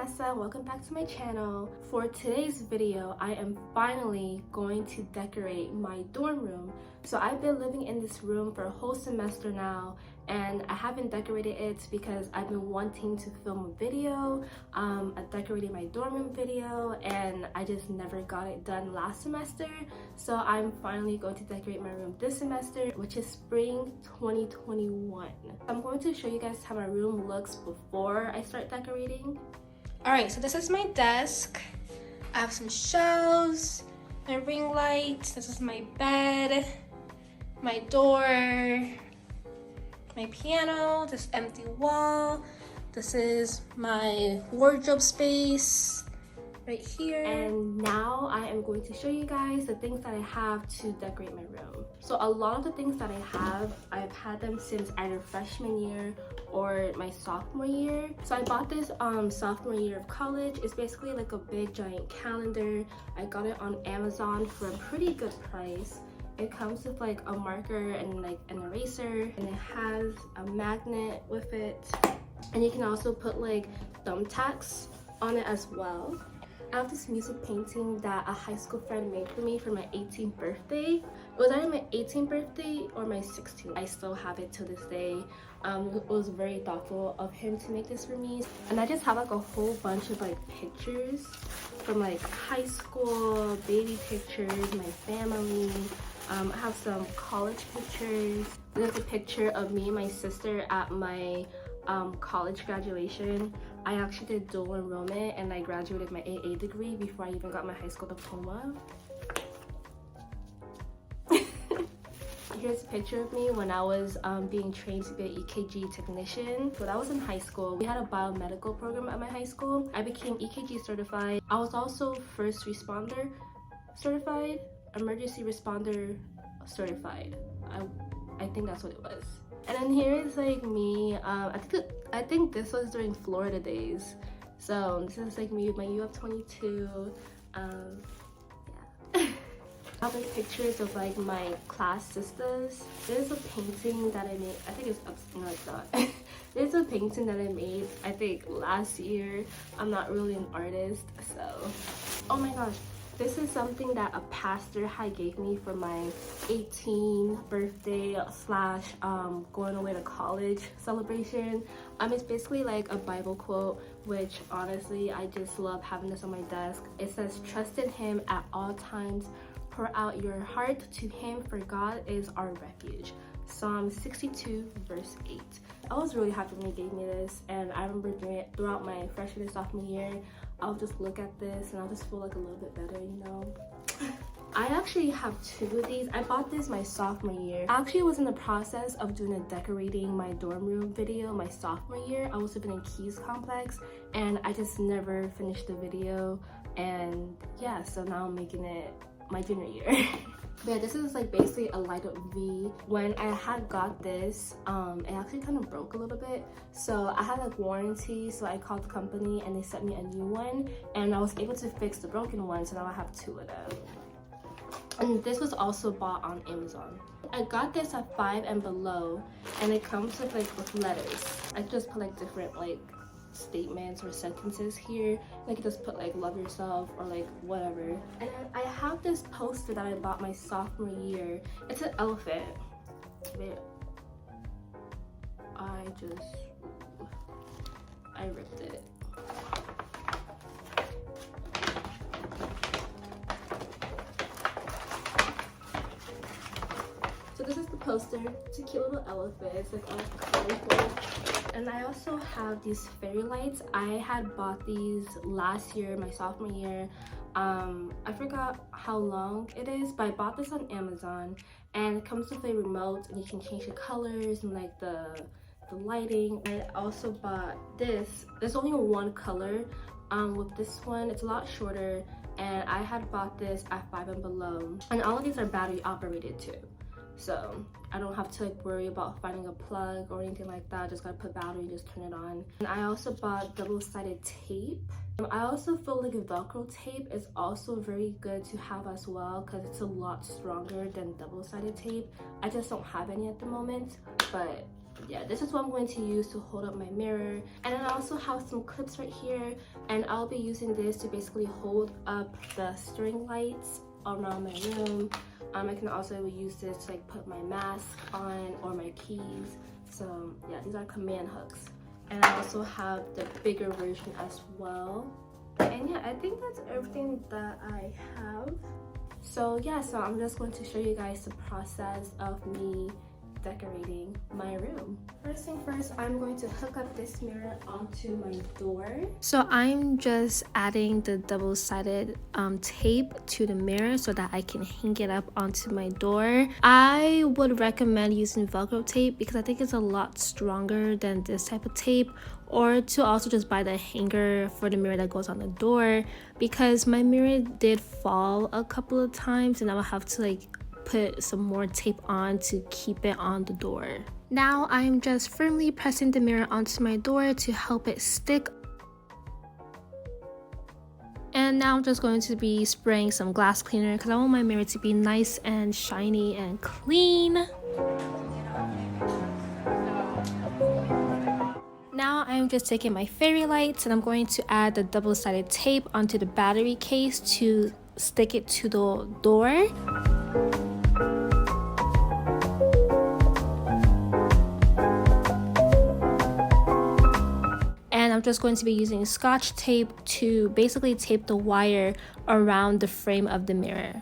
Vanessa, welcome back to my channel. For today's video, I am finally going to decorate my dorm room. So I've been living in this room for a whole semester now, and I haven't decorated it because I've been wanting to film a video, a decorating my dorm room video, and I just never got it done last semester. So I'm finally going to decorate my room this semester, which is spring 2021. I'm going to show you guys how my room looks before I start decorating. Alright, so this is my desk. I have some shelves, my ring light, this is my bed, my door, my piano, this empty wall. This is my wardrobe space right here. And now I am going to show you guys the things that I have to decorate my room. So a lot of the things that I've had them since either freshman year or my sophomore year. So I bought this sophomore year of college. It's basically like a big giant calendar. I got it on Amazon for a pretty good price. It comes with like a marker and like an eraser, and it has a magnet with it, and you can also put like thumbtacks on it as well. I have this music painting that a high school friend made for me for my 18th birthday. It was either my 18th birthday or my 16th. I still have it to this day. It was very thoughtful of him to make this for me. And I just have like a whole bunch of like pictures from like high school, baby pictures, my family. I have some college pictures. There's a picture of me and my sister at my college graduation. I actually did dual enrollment and I graduated my AA degree before I even got my high school diploma. Here's a picture of me when I was being trained to be an EKG technician. When I was in high school, we had a biomedical program at my high school. I became EKG certified. I was also first responder certified, emergency responder certified. I think that's what it was. And then here is like me. I think this was during Florida days. So this is like me with my U of 22. Yeah. I have like pictures of like my class sisters. There's a painting that I made. I think it's no, it's not. There's a painting that I made, I think last year. I'm not really an artist, so. Oh my gosh. This is something that a pastor had gave me for my 18th birthday / going away to college celebration. It's basically like a Bible quote, which honestly, I just love having this on my desk. It says, "Trust in him at all times. Pour out your heart to him, for God is our refuge." Psalm 62 verse 8. I was really happy when he gave me this, and I remember doing it throughout my freshman and sophomore year. I'll just look at this and I'll just feel like a little bit better, you know. I actually have two of these. I bought this my sophomore year. I actually was in the process of doing a decorating my dorm room video my sophomore year. I was living in Keys Complex and I just never finished the video, and yeah, so now I'm making it my junior year. But yeah, this is like basically a light up V. When I had got this, it actually kind of broke a little bit. So I had like warranty, so I called the company and they sent me a new one, and I was able to fix the broken one, so now I have two of them. And this was also bought on Amazon. I got this at 5 and below, and it comes with letters. I just put like different like statements or sentences here. Like just put like love yourself or like whatever. And I have this poster that I bought my sophomore year. It's an elephant. I ripped it. So this is the poster. It's a cute little elephant. It's like all colorful. And I also have these fairy lights. I had bought these last year, my sophomore year. I forgot how long it is, but I bought this on Amazon, and it comes with a remote and you can change the colors and like the lighting. I also bought this. There's only one color with this one. It's a lot shorter, and I had bought this at 5 and below. And all of these are battery operated too. so I don't have to like worry about finding a plug or anything like that. Just gotta put battery and just turn it on. And I also bought double-sided tape. I also feel like Velcro tape is also very good to have as well because it's a lot stronger than double-sided tape. I just don't have any at the moment, but yeah, this is what I'm going to use to hold up my mirror. And then I also have some clips right here, and I'll be using this to basically hold up the string lights around my room. I can also use this to like put my mask on or my keys. So yeah, these are command hooks. And I also have the bigger version as well. And yeah, I think that's everything that I have. So yeah, so I'm just going to show you guys the process of me decorating my room. First thing first, I'm going to hook up this mirror onto my door. So I'm just adding the double-sided tape to the mirror so that I can hang it up onto my door. I would recommend using Velcro tape because I think it's a lot stronger than this type of tape, or to also just buy the hanger for the mirror that goes on the door, because my mirror did fall a couple of times and I will have to like put some more tape on to keep it on the door. Now I'm just firmly pressing the mirror onto my door to help it stick. And now I'm just going to be spraying some glass cleaner because I want my mirror to be nice and shiny and clean. Now I'm just taking my fairy lights and I'm going to add the double-sided tape onto the battery case to stick it to the door. I'm just going to be using Scotch tape to basically tape the wire around the frame of the mirror.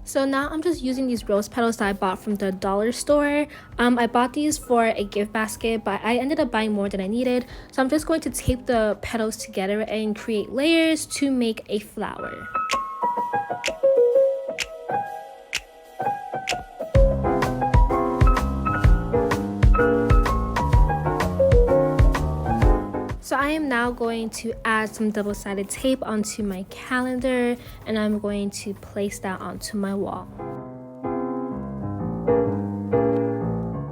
So now I'm just using these rose petals that I bought from the dollar store. I bought these for a gift basket, but I ended up buying more than I needed. So I'm just going to tape the petals together and create layers to make a flower. So I am now going to add some double-sided tape onto my calendar, and I'm going to place that onto my wall.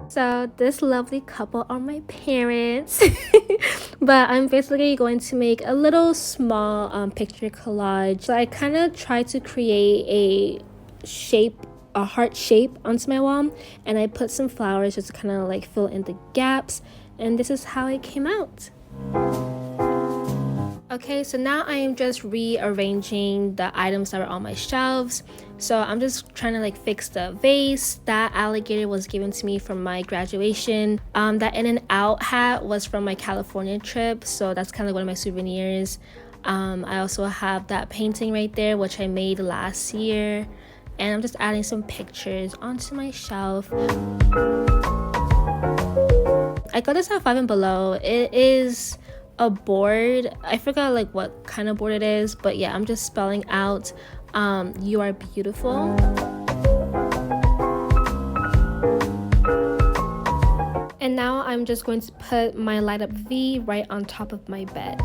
So this lovely couple are my parents. But I'm basically going to make a little small picture collage. So I kind of try to create a heart shape onto my wall, and I put some flowers just to kind of like fill in the gaps, and this is how it came out. Okay, so now I am just rearranging the items that were on my shelves. So I'm just trying to like fix the vase. That alligator was given to me from my graduation. That In-N-Out hat was from my California trip, so that's kind of one of my souvenirs. I also have that painting right there, which I made last year, and I'm just adding some pictures onto my shelf. I got this at 5 and Below. It is a board. I forgot like what kind of board it is, but yeah, I'm just spelling out you are beautiful. And now I'm just going to put my light up V right on top of my bed.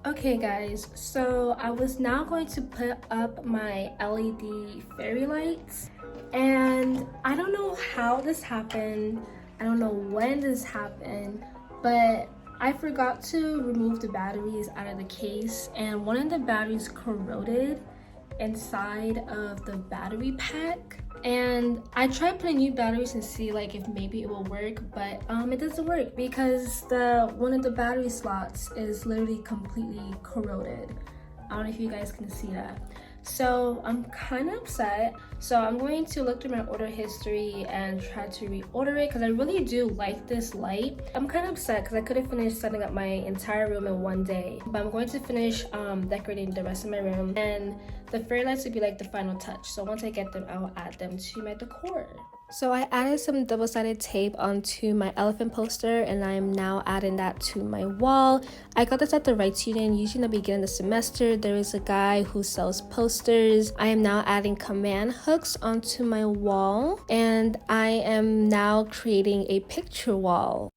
Okay guys, so I was now going to put up my LED fairy lights, and I don't know how this happened. I don't know when this happened, but I forgot to remove the batteries out of the case, and one of the batteries corroded inside of the battery pack. And I tried putting new batteries and see like if maybe it will work, but it doesn't work because one of the battery slots is literally completely corroded. I don't know if you guys can see that. So I'm kind of upset. So I'm going to look through my order history and try to reorder it because I really do like this light. I'm kind of upset because I could have finished setting up my entire room in one day, but I'm going to finish decorating the rest of my room, and the fairy lights would be like the final touch. So once I get them, I'll add them to my decor. So I added some double-sided tape onto my elephant poster, and I am now adding that to my wall. I got this at the Rights Union. Usually in the beginning of the semester, there is a guy who sells posters. I am now adding command hooks onto my wall, and I am now creating a picture wall.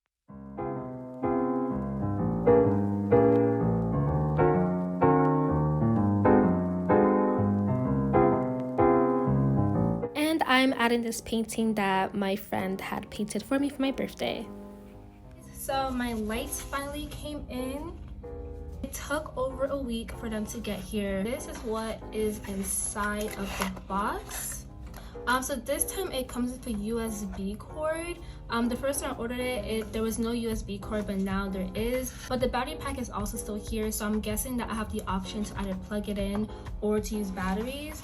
I'm adding this painting that my friend had painted for me for my birthday. So my lights finally came in. It took over a week for them to get here. This is what is inside of the box. So this time it comes with a USB cord. The first time I ordered it, there was no USB cord, but now there is. But the battery pack is also still here, so I'm guessing that I have the option to either plug it in or to use batteries.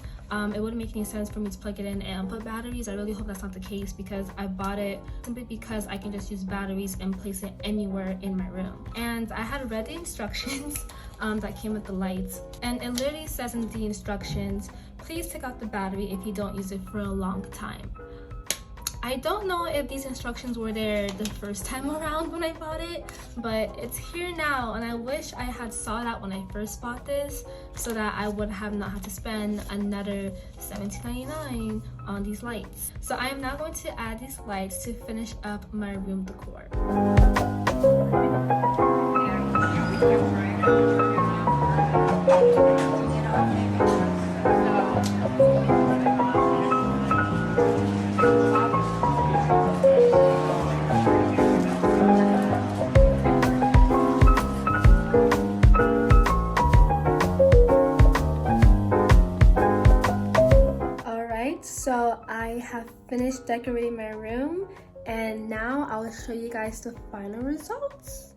It wouldn't make any sense for me to plug it in and put batteries. I really hope that's not the case, because I bought it simply because I can just use batteries and place it anywhere in my room. And I had read the instructions that came with the lights, and it literally says in the instructions, please take out the battery if you don't use it for a long time. I don't know if these instructions were there the first time around when I bought it, but it's here now, and I wish I had saw that when I first bought this, so that I would have not had to spend another $17.99 on these lights. So I am now going to add these lights to finish up my room decor. So I have finished decorating my room, and now I will show you guys the final results.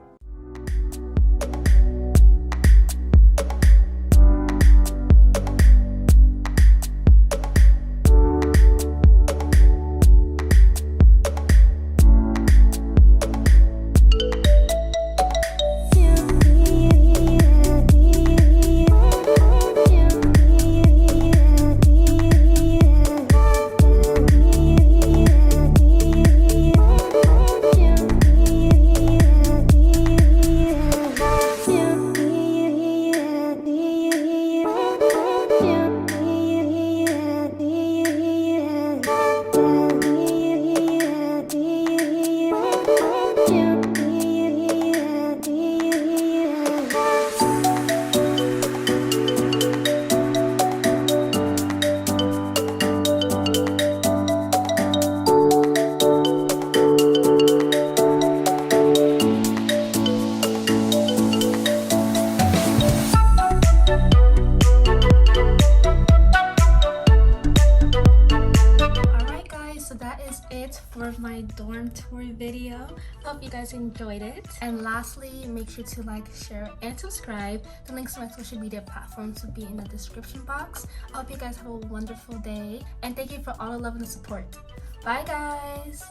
For my dorm tour video. Hope you guys enjoyed it, and lastly, make sure to like, share, and subscribe. The links to my social media platforms will be in the description box. I hope you guys have a wonderful day, and thank you for all the love and the support. Bye guys.